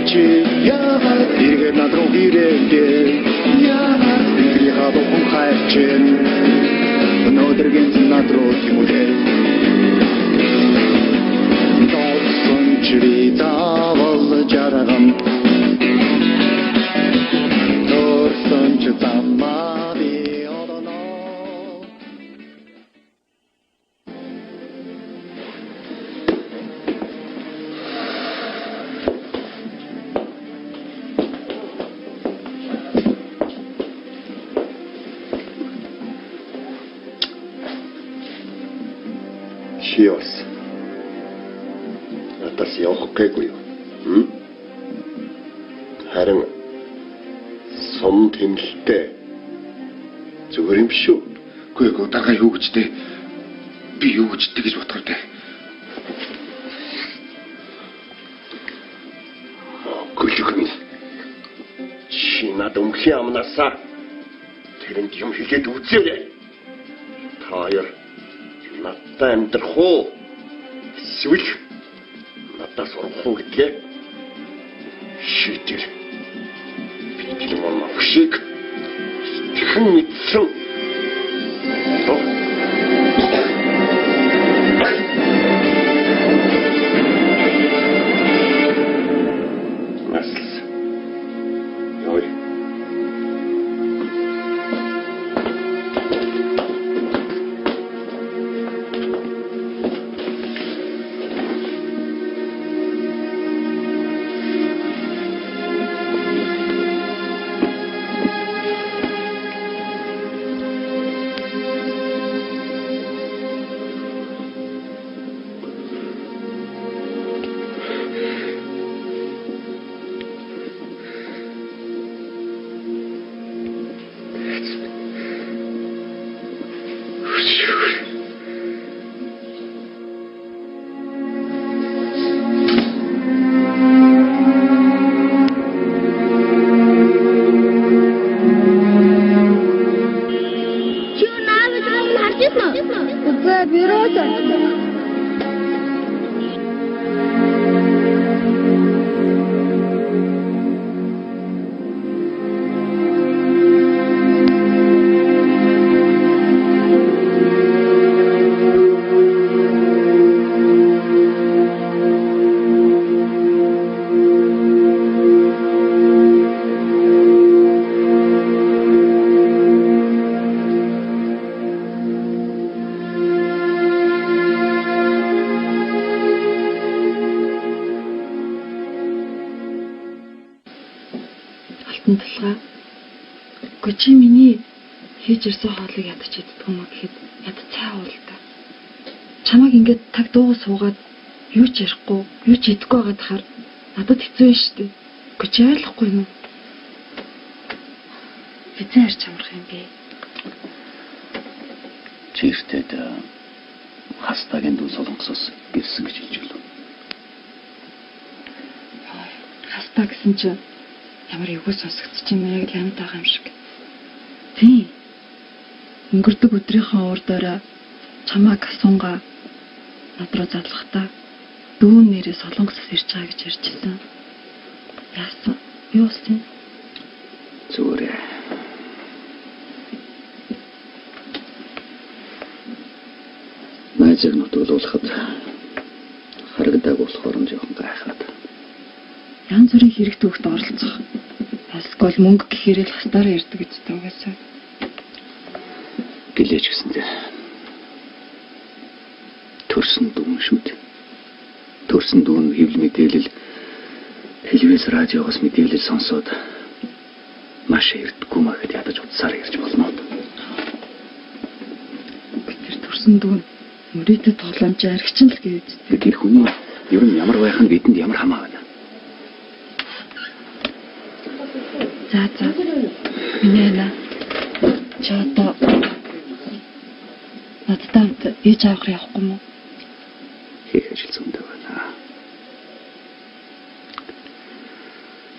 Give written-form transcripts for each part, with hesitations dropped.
чи яагаад эргээд над руу ирээдээ яагаад бидний хадуун хайрч өнөөдөр гинц над руу тимүүлээ доосон чири заавал жаргам доосон ч замаа би одоно Cheers. Атас явах гээгүй юу? Харин сум тэмэлтэй. Зүгээр юм шүү. Үгүй дарга юу гэжтэй? Би юу гэжтэй гэж бодохтой. Гүлгэн. Чи надад өмхий амнасаа тэрэнд юм хийгээд үзээрэй. Таяр надад амьдрах уу? Эсвэл надад сурах уу гэдгээ шийдэл. Би тэр махшиг хэн мэдсэн. Чи миний хийж ирсэн хоолыг ядаж иддэг юм гэхэд яд цай уул та. Чамайг ингээд таг дуугаа суугаад юу ч ярихгүй, юу ч идэхгүй байгаад хахаар надад хэцүү шүү дээ. Гэхдээ чи ойлгохгүй юм уу? Хэзээ харж амрах юм бэ? Чиртэд хастагийн дүү солонгосоос гэлсэн гэж хэлж байлаа. Хаста гэсэн чинь ямар эвгүй сонсогдож юм яг л амт байгаа юм шиг. Тийм. Өнгөрдөг өдрийнхөө урдаараа чамайг асуунгаа над руу задлахтаа дүүн нэрээ солонгосоос ирж байгаа гэж ярьжсэн. Яасан? Юу болсон? Зүгээр. Найзыг нутуулахад харагдааг болохоор жоохон гайхаад. Янз бүрийн хэрэгтэй хөлт оролцох. Эсвэл мөнгө гэхээрээ л хастаараа ирдэг гэж таагаасаа. Гэлээж гисэндээ. Төрсөн дүүн шүү дээ. Төрсөн дүүн хэвлэл мэдээлэл телевиз радиогоос мэдээлэл сонсоод маш эртгүй мэхэд ядаж утсаар ирж болно. Тэр төрсөн дүүн мөрөөдө тоглоомж аригчин л гэж. Тэр хүний ер нь ямар байх нь бидэнд ямар хамаа байна. За. Минь чата. Надад ээж авах явахгүй мó? Хийх ажил зөндөө байна.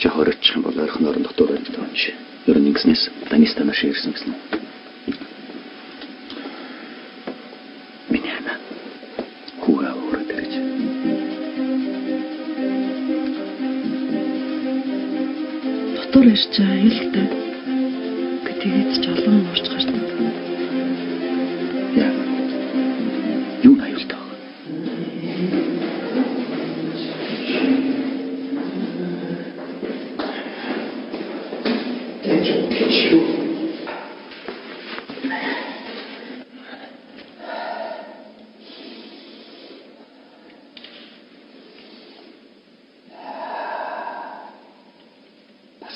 Жахорч юм бол ойрхон орон дотор байж байгаа юм чи. Ер нь ингэснээс Данистана ширсэн гэсэн. Минь Куга өрөдөж. ирж байгаа юм л та. Тэгээд ч олон уурч гардаг. Яа. Юу аюултай вэ? Тэжүү.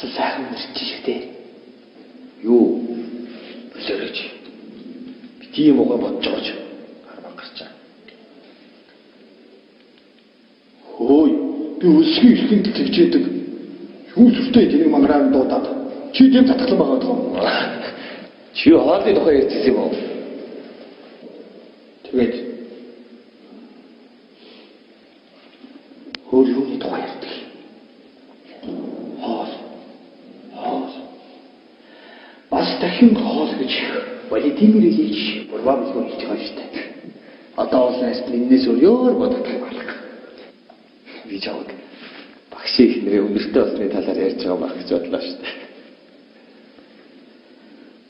Сайхан мөрч шиг дээ. Юу? Болоорой. Би тийм угаа бодож байгаа ч гармаа гарчаа. Хөөе, би өсгийн ихэнх тэгчээдэг. Юу зүртэй тэнийг мангараар дуудаад. Чи тийм татгалан байгаа тохоо. Чи хоолны тухай ярьсан юм уу? Тэгээд хөр юуны тухай ярьдаг. Дахин хоол гэж Владимир Ильич Бурбабилгүй хэлж байгаа шүү дээ. Одоо бол энэс өөрөөр бодох байлаа. Би жаад багш их нэрээ өнөртэй болсны талаар ярьж байгаа байх гэж бодлоо шүү дээ.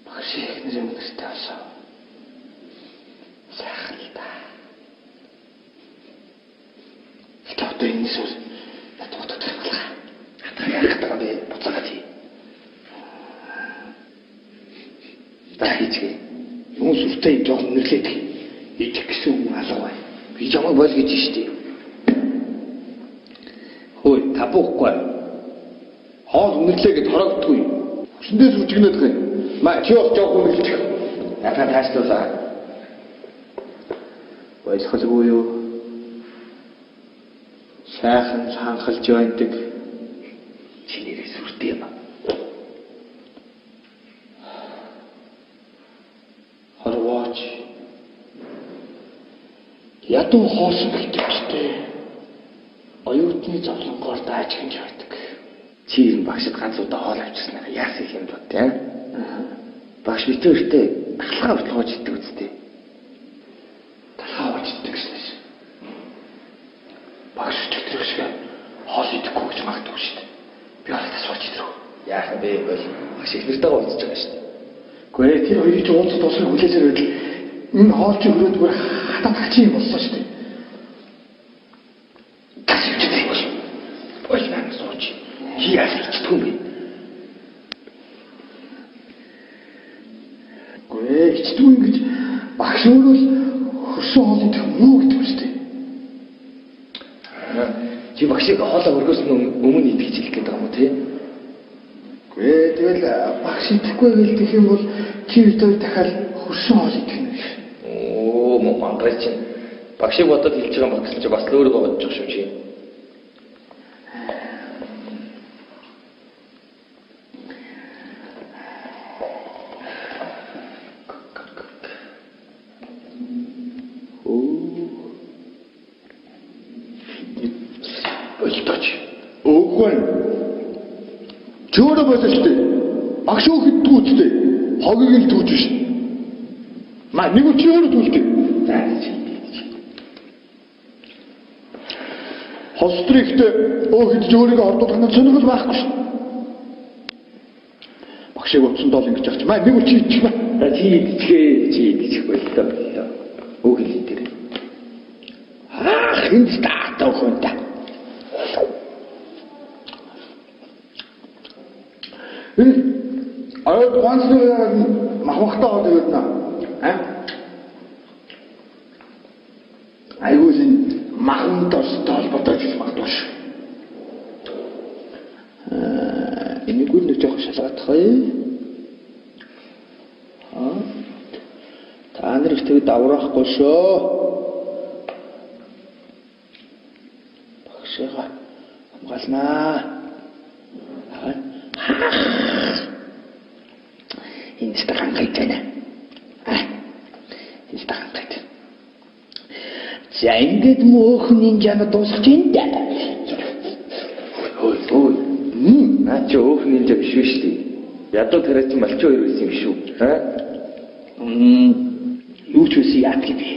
Багш их нэрээ өнөртэй болсон. Сайхан л да. Одоо энэс өөр надад бодох байлаа. Одоо яах вэ? Би буцаагаад хий. Тахичгээ. Юу сүртэй жоох нэрлээд идэх гэсэн хүн алга бай. Би ямаа бол гэж штий. Хөөе, табуухгүй. Хоол үнэрлээ гэд хорогдгүй. Хүсэндээ сүрчгнээд гэх юм. Маа чи бас жоох үнэрлэх. Яагаад таашлуулаа? Ойлгохгүй юу? Сайхан ханхалж байдаг. Чиний сүртэй юм. Харваач. Ядуу хоосон гэдэгтэй. Оюутны зовлонгоор дааж хинж байдаг. Чи энэ багшд ганц удаа хоол авчихснаа яасан юм бод тий? Багш битүүртэй талхаа бодлогож иддэг үстэй. Талхаа болж иддэг гэсэн. Багш чөтгөр шиг хоол идэхгүй гэж магадгүй шүү дээ. Би олж асууж идрүү. Яахан бэ бол багш их нэртэйгээ уулзж байгаа шүү дээ. Гэхдээ тэр хоёрыг ч уулзах тусгай хүлээсээр байдал энэ хоолч өрөөд бүр хатаа тагчин юм болсон шүү дээ. Тасчихдаг бол. Ой наа сууч. Яах гэж юм бэ? Гэхдээ ичдэг юм гэж багш өөрөө л хөрсөн хоол идэх муу гэдэг юм шүү дээ. Чи багшийг хоолоо өргөөс өмнө идэх гэж хэлэх гэдэг юм уу те? Гэхдээ тэгэл багш идэхгүй гэлдэх юм бол чи өдөр дахиад хөрсөн хоол идэх юм биш. Оо мангай чи багшийг бодоод хэлж байгаа юм бол чи бас өөрөө бодож байгаа шүү чи. Чөөрө болчихтой. Багш өөхөд түүчтэй. Хогийг л түүж шин. Маа нэг чөөрө түүчтэй. За чи. Хострихтэй өөхөд чөөрийг ордуулах нь сонирхол байхгүй шин. Багшийг утсан доол ингэж авч. Маа нэг чи идчих ба. За чи идчих боллоо. Өөхөл дээр. Энд таатаа хөнтэй. Ганц махмахтаа гэдэг нь айгуул энэ махамтай холбоотой гэж магадгүй. Энэ гүн нэг жоох шалгаадах. Та нар их тэг давраахгүй шүү. Багшаа хамгаалнаа. Энэ стакан гайтай. Энэ стакан гайтай. За ингээд мөөхний жана дуусах чинь даа. Ой. Наа чи өөхний жаа биш шүү дээ. Ядуу тариач малч хоёр байсан юм шүү. Юу ч үгүй яах юм бэ?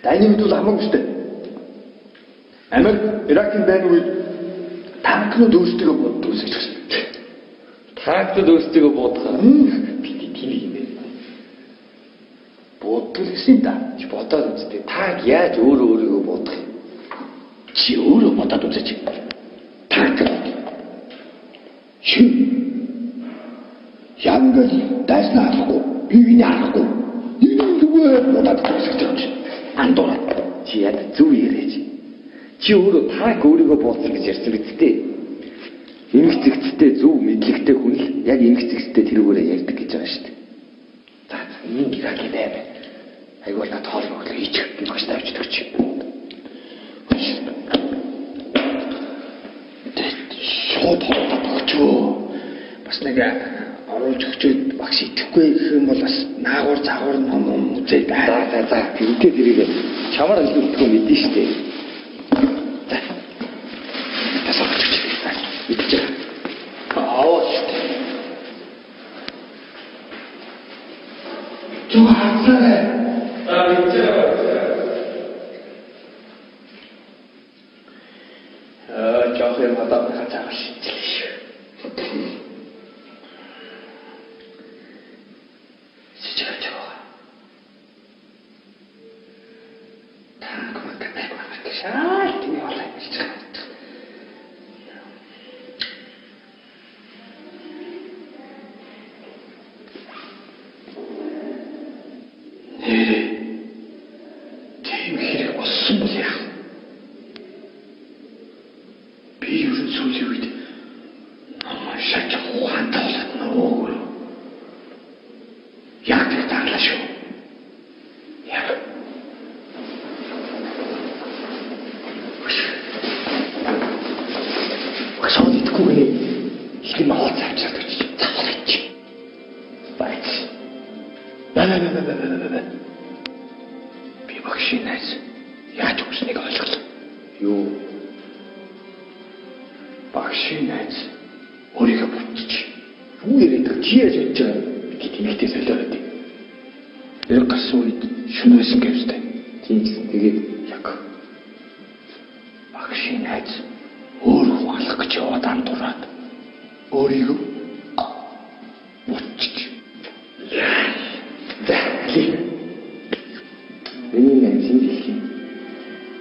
Дайны үед бол хамаагүй шүү дээ. Америк Иракийн дайны үед танк Таакнууд өөрсдөө боддог гэж байна. Таакнууд өөрсдөө бодох. Би тийм юм бэ. Боддог гэсэн да. Чи бодоод үзтээ. Таак яаж өөрийгөө бодох юм? Чи өөрөө бодоод үзэж. Таак. Чи янгал дайснахгүй, биений харахгүй. Юу бодоод үзэж. Андуураа. Чи яд зүв яриач. Чи өөрөө таак өөрийгөө бодсон гэж ярьсан бидтэй. Эмх зэгцтэй зөв мэдлэгтэй хүн л яг эмх зэгцтэй тэрүүгээрээ ярьдаг гэж байгаа шүү дээ. За энэ гэрээ баймаа. Айгуул над хоол моглоо хийчих гэж багш тавьчихдаг чи. Шууд хоолтой өгчөө. Бас нэг оруулж өгчөөд багш итгэхгүй гэх юм бол бас наагур загвар ном үзээ да. За тэрнтэй тэрийг чамаар хэлэхгүй мэдэн шүү дээ. За. Тасаа өгч. Мэдчихэ. Аавч. Чуу хацаа. Мэдчихэ. Жоох юм одоо хацаа шийдлээ. Тийм хэрэг болсон бол яах вэ? Би юу ч сүүлийн үед шат ухаантай болоод нөгөө яг тэр таглаа шүү. Яг Шоуд итгэхгүй их маа цаачаад гэж цаалаач. Бац. Би багшинаас яаж үснэг ойлголоо. Юу? Багшинаас өөрийгөө бодчих. Юу яриад чи яаж бодож байгаа би тэмэгтэй солиороод. Яг гарсан үед шүнэсэн гэвстэй. Тийм гэсэн тэгээд яг багшинаас өөрөө алах гэж яваад андуураад өөрийгөө бодчих. Миний нэмсэн дэлхийн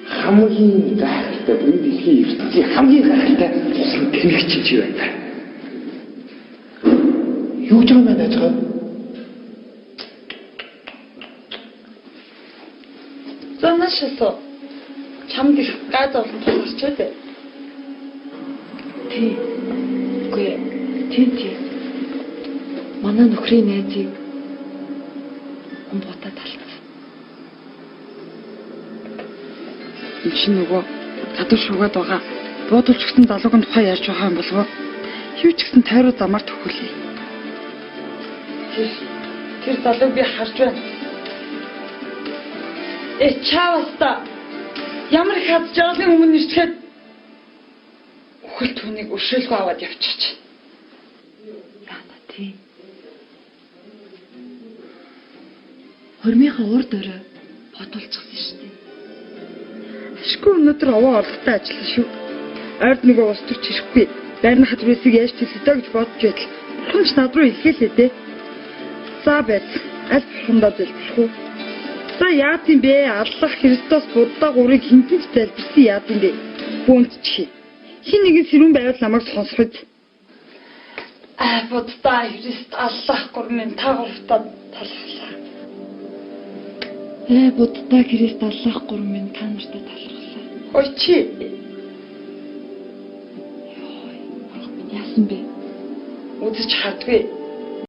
хамгийн гайхалтай энэ дэлхийн ертөнцийн хамгийн гайхалтай усан тэмэгч чи байна. Юу ч юм надад гоо. Зонашсо. Чамд их газ олон тусчээд. Тий. Манай нөхрийн найзыг ботаа талцсан. Энд чинь нөгөө гадуур шугаад байгаа буудалж гисэн залуугийн тухай ярьж байгаа юм болов уу? Юу ч гэсэн тайруу замаар төхүүлээ. Тэр залууг би харж байна. Чаваста ямар их хад жаргалын өмнө нэрчгээд үхэл түүнийг өршөөлгүй аваад явчих. Яна тий. Хормынхаа урд өрөө бодулчихсан шүү дээ. Ашгүй өнөөдөр овоо орлоготой ажиллана шүү. Ойд нөгөө ус төрч ирэхгүй. Байрны хатруудыг яаж төлөдөө гэж бодож байтал хүнч над руу илгээлээ дээ. За байц. Аль бурхандаа залбирх уу? За яат юм бэ? Аллах Христос Будда гурыг хинтэнч залбирсан яат юм бэ? Бүнтчих. Хин нэгэн сэрүүн байвал намайг сонсоход. Будда Христ Аллах гурмын та гуравтаа талхлаа. Будда Христ Аллах гурмын та нартай талхлаа. Ой чи. Яасан бэ? Үзэж хадгүй.